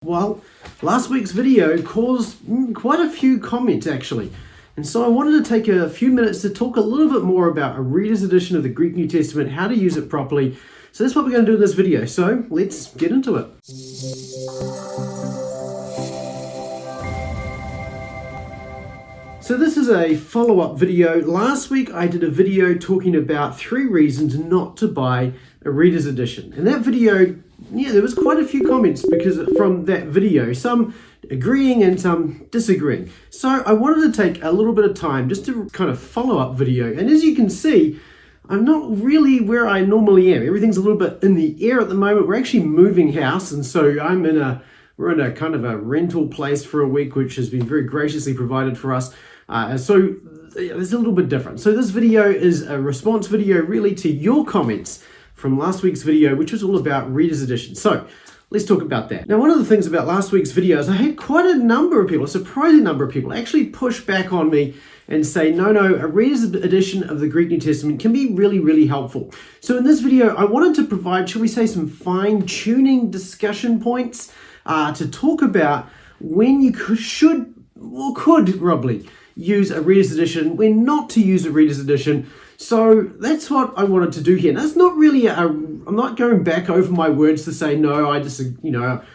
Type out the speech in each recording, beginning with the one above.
Well, last week's video caused quite a few comments actually. And so I wanted to take a few minutes to talk a little bit more about a reader's edition of the Greek New Testament, how to use it properly. So that's what we're going to do in this video. So let's get into it. So this is a follow-up video. Last week I did a video talking about 3 reasons not to buy a reader's edition. And that video, there was quite a few comments because from that video, some agreeing and some disagreeing. So I wanted to take a little bit of time just to kind of follow-up video. And as you can see, I'm not really where I normally am. Everything's a little bit in the air at the moment. We're actually moving house, and so we're in a kind of a rental place for a week, which has been very graciously provided for us. So it's a little bit different. So this video is a response video really to your comments from last week's video, which was all about reader's edition. So let's talk about that. Now, one of the things about last week's video is I had quite a number of people, a surprising number of people, actually push back on me and say, no, a reader's edition of the Greek New Testament can be really, really helpful. So in this video, I wanted to provide, shall we say, some fine-tuning discussion points to talk about when you could probably use a reader's edition, when not to use a reader's edition. So that's what I wanted to do here. Now, it's not really I'm not going back over my words to say, no,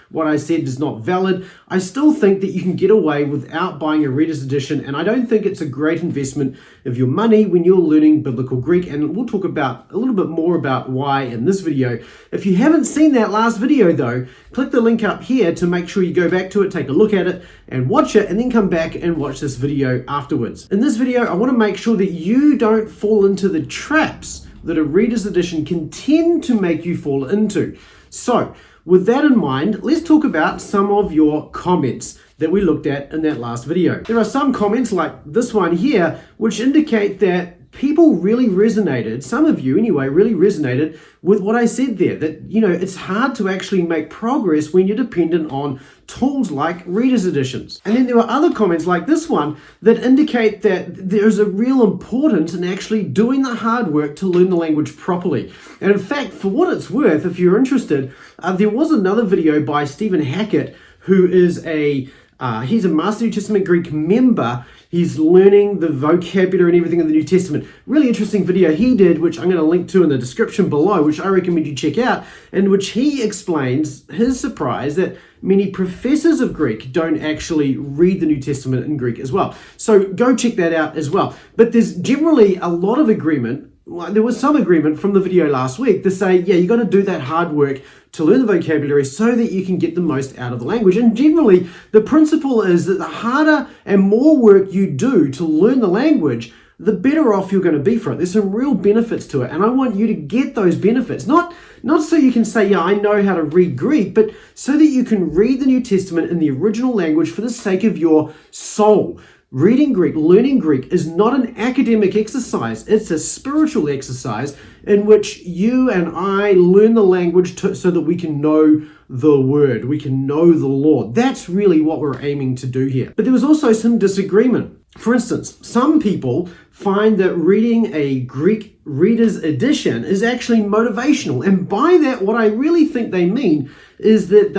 what I said is not valid. I still think that you can get away without buying a reader's edition, and I don't think it's a great investment of your money when you're learning biblical Greek, and we'll talk about a little bit more about why in this video. If you haven't seen that last video though, click the link up here to make sure you go back to it, take a look at it, and watch it, and then come back and watch this video afterwards. In this video, I want to make sure that you don't fall into the traps that a reader's edition can tend to make you fall into. So, with that in mind, let's talk about some of your comments that we looked at in that last video. There are some comments like this one here, which indicate that people really resonated, some of you anyway, really resonated with what I said there, that, it's hard to actually make progress when you're dependent on tools like reader's editions. And then there are other comments like this one that indicate that there's a real importance in actually doing the hard work to learn the language properly. And in fact, for what it's worth, if you're interested, there was another video by Stephen Hackett, who is he's a Master New Testament Greek member. He's learning the vocabulary and everything in the New Testament. Really interesting video he did, which I'm going to link to in the description below, which I recommend you check out, in which he explains his surprise that many professors of Greek don't actually read the New Testament in Greek as well. So go check that out as well. But there's generally a lot of agreement. There was some agreement from the video last week to say, you got to do that hard work to learn the vocabulary so that you can get the most out of the language. And generally, the principle is that the harder and more work you do to learn the language, the better off you're going to be for it. There's some real benefits to it, and I want you to get those benefits. Not so you can say, I know how to read Greek, but so that you can read the New Testament in the original language for the sake of your soul. Reading Greek, learning Greek is not an academic exercise. It's a spiritual exercise in which you and I learn the language so that we can know the word, we can know the Lord. That's really what we're aiming to do here. But there was also some disagreement. For instance, some people find that reading a Greek reader's edition is actually motivational. And by that, what I really think they mean is that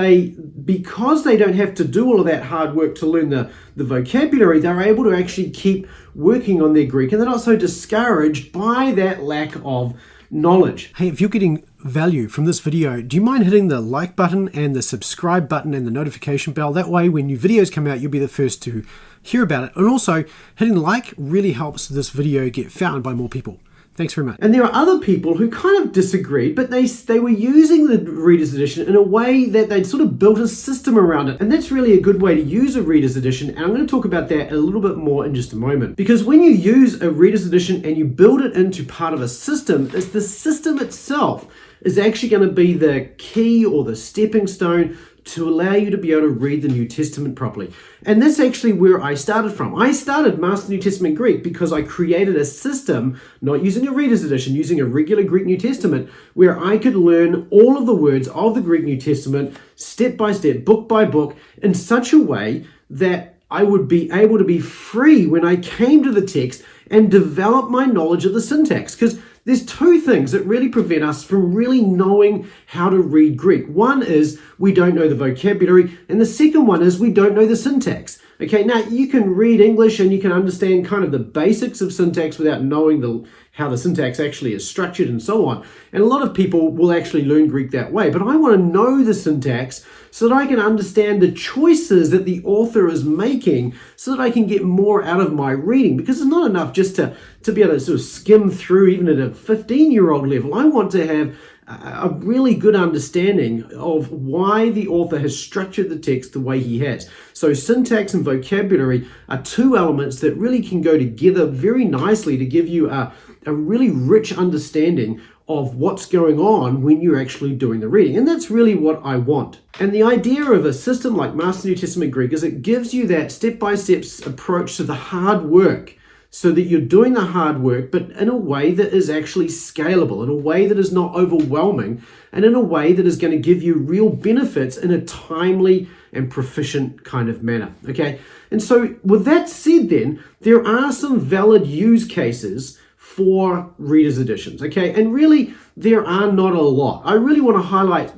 because they don't have to do all of that hard work to learn the vocabulary, they're able to actually keep working on their Greek, and they're not so discouraged by that lack of knowledge. Hey, if you're getting value from this video, do you mind hitting the like button and the subscribe button and the notification bell? That way, when new videos come out, you'll be the first to hear about it. And also, hitting like really helps this video get found by more people. Thanks very much. And there are other people who kind of disagreed, but they were using the reader's edition in a way that they'd sort of built a system around it. And that's really a good way to use a reader's edition. And I'm going to talk about that a little bit more in just a moment. Because when you use a reader's edition and you build it into part of a system, it's the system itself is actually going to be the key or the stepping stone to allow you to be able to read the New Testament properly. And that's actually where I started from. I started Master New Testament Greek because I created a system, not using a reader's edition, using a regular Greek New Testament, where I could learn all of the words of the Greek New Testament, step by step, book by book, in such a way that I would be able to be free when I came to the text and develop my knowledge of the syntax. Because there's two things that really prevent us from really knowing how to read Greek. One is we don't know the vocabulary, and the second one is we don't know the syntax. Okay, now you can read English and you can understand kind of the basics of syntax without knowing how the syntax actually is structured and so on. And a lot of people will actually learn Greek that way. But I want to know the syntax so that I can understand the choices that the author is making so that I can get more out of my reading. Because it's not enough just to be able to sort of skim through even at a 15-year-old level. I want to have a really good understanding of why the author has structured the text the way he has. So syntax and vocabulary are two elements that really can go together very nicely to give you a really rich understanding of what's going on when you're actually doing the reading. And that's really what I want. And the idea of a system like Master New Testament Greek is it gives you that step-by-step approach to the hard work, so that you're doing the hard work, but in a way that is actually scalable, in a way that is not overwhelming, and in a way that is going to give you real benefits in a timely and proficient kind of manner, okay? And so with that said then, there are some valid use cases for readers' editions, okay? And really, there are not a lot. I really want to highlight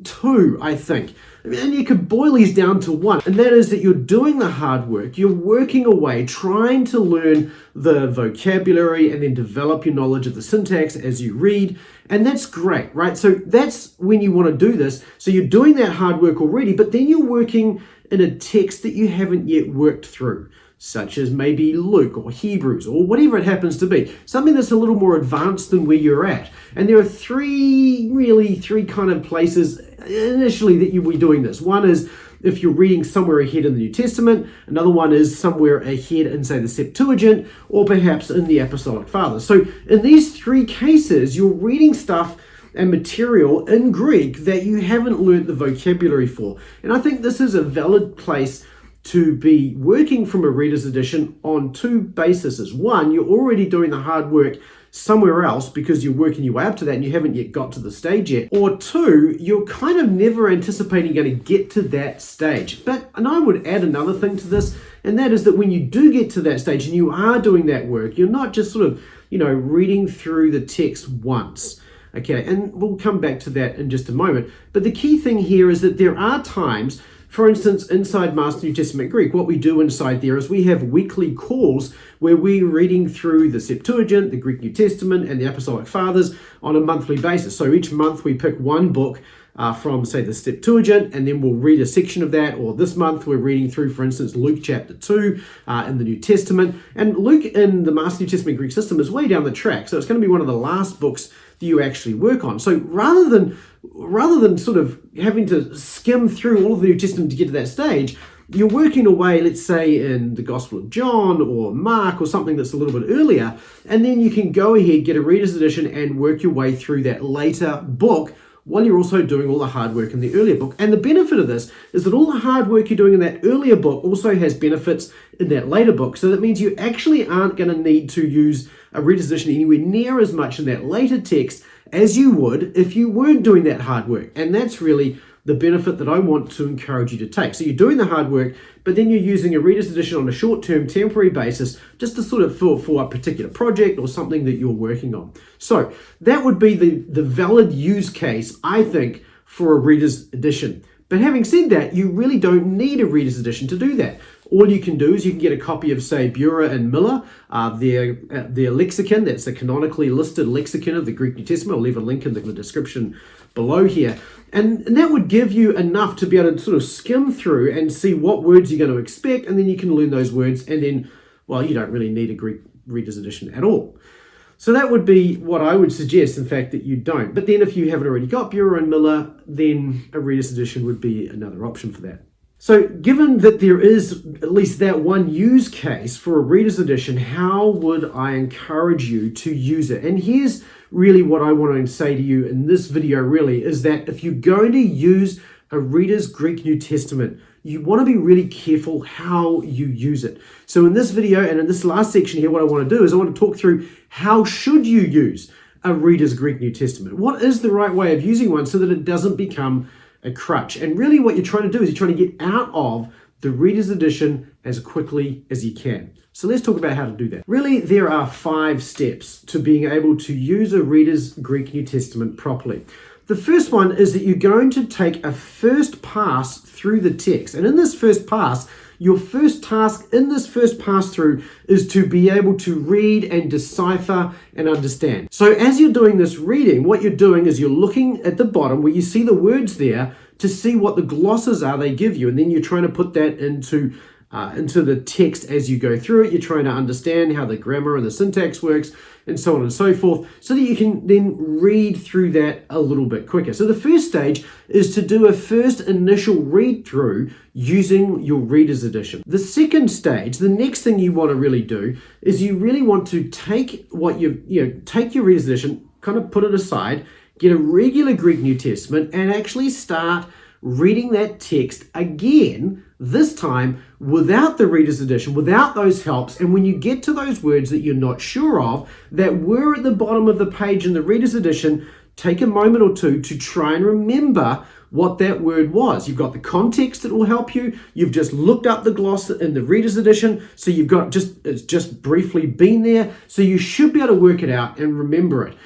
two, I think. And you could boil these down to one, and that is that you're doing the hard work, you're working away, trying to learn the vocabulary and then develop your knowledge of the syntax as you read, and that's great, right? So that's when you want to do this. So you're doing that hard work already, but then you're working in a text that you haven't yet worked through, such as maybe Luke or Hebrews or whatever it happens to be, something that's a little more advanced than where you're at. And there are three kind of places initially that you'll be doing this. One is if you're reading somewhere ahead in the New Testament, another one is somewhere ahead in, say, the Septuagint, or perhaps in the Apostolic Fathers. So in these three cases, you're reading stuff and material in Greek that you haven't learnt the vocabulary for. And I think this is a valid place to be working from a reader's edition on two bases. One, you're already doing the hard work somewhere else because you're working your way up to that and you haven't yet got to the stage yet. Or two, you're kind of never anticipating going to get to that stage. And I would add another thing to this, and that is that when you do get to that stage and you are doing that work, you're not just sort of, reading through the text once. Okay, and we'll come back to that in just a moment. But the key thing here is that there are times, for instance, inside Master New Testament Greek, what we do inside there is we have weekly calls where we're reading through the Septuagint, the Greek New Testament, and the Apostolic Fathers on a monthly basis. So each month we pick one book from, say, the Septuagint, and then we'll read a section of that. Or this month we're reading through, for instance, Luke chapter 2 in the New Testament. And Luke in the Master New Testament Greek system is way down the track. So it's going to be one of the last books that you actually work on. So rather than sort of having to skim through all of the New Testament to get to that stage, you're working away, let's say, in the Gospel of John or Mark or something that's a little bit earlier, and then you can go ahead, get a reader's edition, and work your way through that later book while you're also doing all the hard work in the earlier book. And the benefit of this is that all the hard work you're doing in that earlier book also has benefits in that later book. So that means you actually aren't going to need to use a reader's edition anywhere near as much in that later text as you would if you weren't doing that hard work. And that's really the benefit that I want to encourage you to take. So you're doing the hard work, but then you're using a reader's edition on a short-term, temporary basis just to sort of for a particular project or something that you're working on. So that would be the valid use case, I think, for a reader's edition. But having said that, you really don't need a reader's edition to do that. All you can do is you can get a copy of, say, Bura and Miller, their lexicon. That's the canonically listed lexicon of the Greek New Testament. I'll leave a link in the description below here. And that would give you enough to be able to sort of skim through and see what words you're going to expect, and then you can learn those words, and then, well, you don't really need a Greek reader's edition at all. So that would be what I would suggest, in fact, that you don't. But then if you haven't already got Bura and Miller, then a reader's edition would be another option for that. So given that there is at least that one use case for a reader's edition, how would I encourage you to use it? And here's really what I want to say to you in this video really is that if you're going to use a reader's Greek New Testament, you want to be really careful how you use it. So in this video and in this last section here, what I want to do is I want to talk through how should you use a reader's Greek New Testament? What is the right way of using one so that it doesn't become a crutch? And really what you're trying to do is you're trying to get out of the Reader's Edition as quickly as you can. So let's talk about how to do that. Really, there are 5 steps to being able to use a Reader's Greek New Testament properly. The first one is that you're going to take a first pass through the text. And in this first pass, your first task in this first pass through is to be able to read and decipher and understand. So as you're doing this reading, what you're doing is you're looking at the bottom where you see the words there to see what the glosses are they give you. And then you're trying to put that into the text as you go through it. You're trying to understand how the grammar and the syntax works and so on and so forth, so that you can then read through that a little bit quicker. So the first stage is to do a first initial read through using your Reader's Edition. The second stage, the next thing you want to really do is you really want to take what take your Reader's Edition, kind of put it aside, get a regular Greek New Testament and actually start reading that text again, this time without the Reader's Edition, without those helps. And when you get to those words that you're not sure of, that were at the bottom of the page in the Reader's Edition, take a moment or two to try and remember what that word was. You've got the context that will help you. You've just looked up the gloss in the Reader's Edition, so you've got it's just briefly been there, so you should be able to work it out and remember it.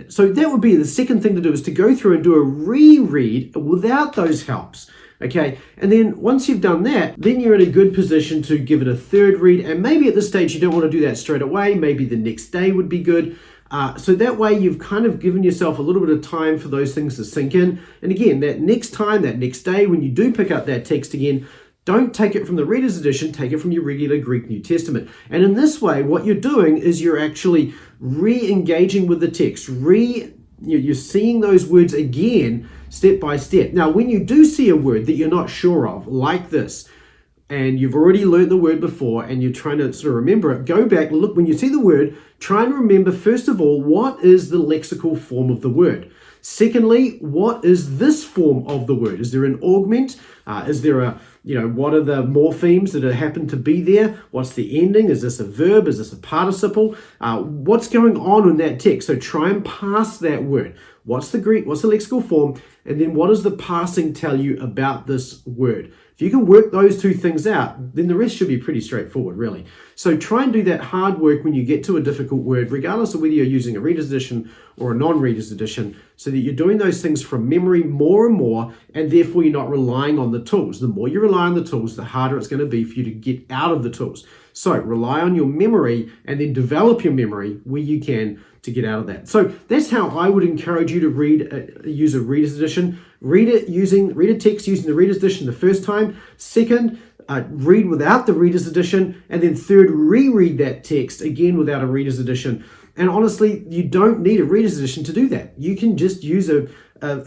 So that would be the second thing to do, is to go through and do a reread without those helps. Okay, and then once you've done that, then you're in a good position to give it a third read. And maybe at this stage you don't want to do that straight away. Maybe the next day would be good. So that way you've kind of given yourself a little bit of time for those things to sink in. And again, that next time, that next day, when you do pick up that text again, don't take it from the Reader's Edition, take it from your regular Greek New Testament. And in this way, what you're doing is you're actually re-engaging with the text. You're seeing those words again, step by step. Now, when you do see a word that you're not sure of, like this, and you've already learned the word before and you're trying to sort of remember it, go back, look, when you see the word, try and remember, first of all, what is the lexical form of the word? Secondly, what is this form of the word? Is there an augment? Is there what are the morphemes that happen to be there? What's the ending? Is this a verb? Is this a participle? What's going on in that text? So try and pass that word. What's the Greek? What's the lexical form? And then what does the passing tell you about this word? If you can work those two things out, then the rest should be pretty straightforward, really. So try and do that hard work when you get to a difficult word, regardless of whether you're using a Reader's Edition or a non-Reader's Edition, so that you're doing those things from memory more and more, and therefore you're not relying on the tools. The more you rely on the tools, the harder it's going to be for you to get out of the tools. So rely on your memory and then develop your memory where you can to get out of that. So that's how I would encourage you to use a Reader's Edition. Read a text using the Reader's Edition the first time. Second, read without the Reader's Edition. And then third, reread that text again without a Reader's Edition. And honestly, you don't need a Reader's Edition to do that. You can just use a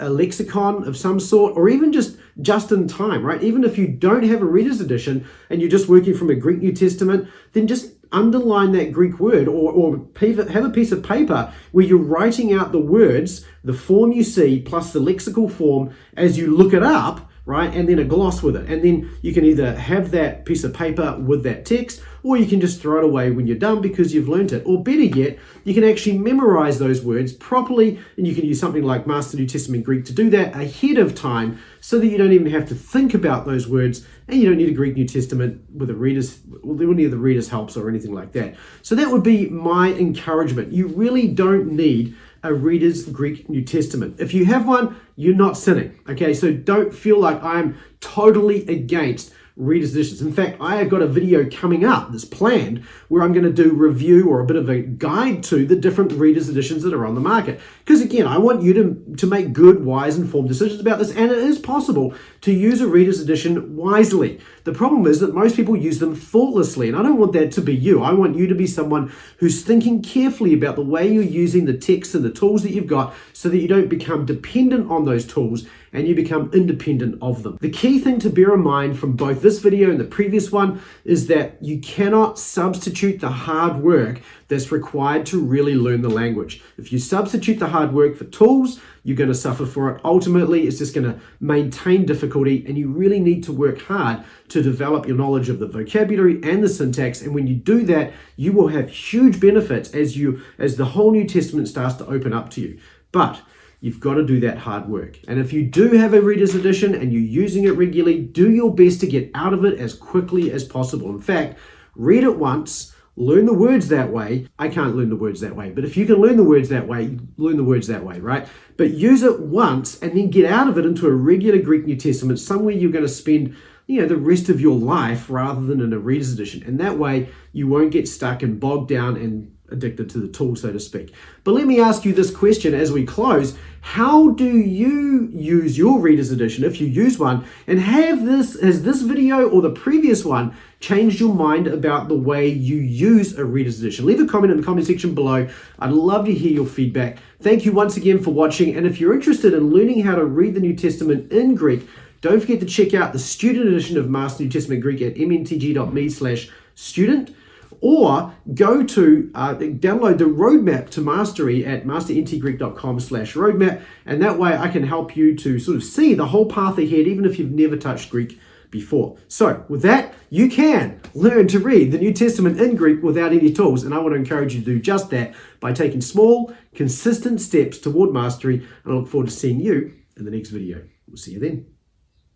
lexicon of some sort, or even just in time, right? Even if you don't have a Reader's Edition and you're just working from a Greek New Testament, then just underline that Greek word, or have a piece of paper where you're writing out the words, the form you see, plus the lexical form as you look it up, right? And then a gloss with it. And then you can either have that piece of paper with that text, or you can just throw it away when you're done because you've learned it. Or better yet, you can actually memorize those words properly, and you can use something like Master New Testament Greek to do that ahead of time, so that you don't even have to think about those words, and you don't need a Greek New Testament with any of the reader's helps or anything like that. So that would be my encouragement. You really don't need a Reader's Greek New Testament. If you have one, you're not sinning. Okay, so don't feel like I'm totally against Reader's Editions. In fact, I have got a video coming up that's planned where I'm going to do review or a bit of a guide to the different Reader's Editions that are on the market. Because again, I want you to make good, wise, informed decisions about this, and it is possible to use a Reader's Edition wisely. The problem is that most people use them thoughtlessly, and I don't want that to be you. I want you to be someone who's thinking carefully about the way you're using the text and the tools that you've got, so that you don't become dependent on those tools and you become independent of them. The key thing to bear in mind from both this video and the previous one is that you cannot substitute the hard work that's required to really learn the language. If you substitute the hard work for tools, you're going to suffer for it. Ultimately, it's just going to maintain difficulty, and you really need to work hard to develop your knowledge of the vocabulary and the syntax. And when you do that, you will have huge benefits as the whole New Testament starts to open up to you. But you've got to do that hard work. And if you do have a reader's edition and you're using it regularly, do your best to get out of it as quickly as possible. In fact, read it once, learn the words that way. I can't learn the words that way, but if you can learn the words that way, learn the words that way, right? But use it once and then get out of it into a regular Greek New Testament, somewhere you're going to spend the rest of your life rather than in a reader's edition. And that way you won't get stuck and bogged down and addicted to the tool, so to speak. But let me ask you this question as we close. How do you use your reader's edition, if you use one, and has this video or the previous one changed your mind about the way you use a reader's edition? Leave a comment in the comment section below. I'd love to hear your feedback. Thank you once again for watching, and if you're interested in learning how to read the New Testament in Greek, don't forget to check out the student edition of Master New Testament Greek at mntg.me/student. Or go to download the roadmap to mastery at masterntgreek.com/roadmap, and that way I can help you to sort of see the whole path ahead, even if you've never touched Greek before. So with that, you can learn to read the New Testament in Greek without any tools, and I want to encourage you to do just that by taking small, consistent steps toward mastery, and I look forward to seeing you in the next video. We'll see you then.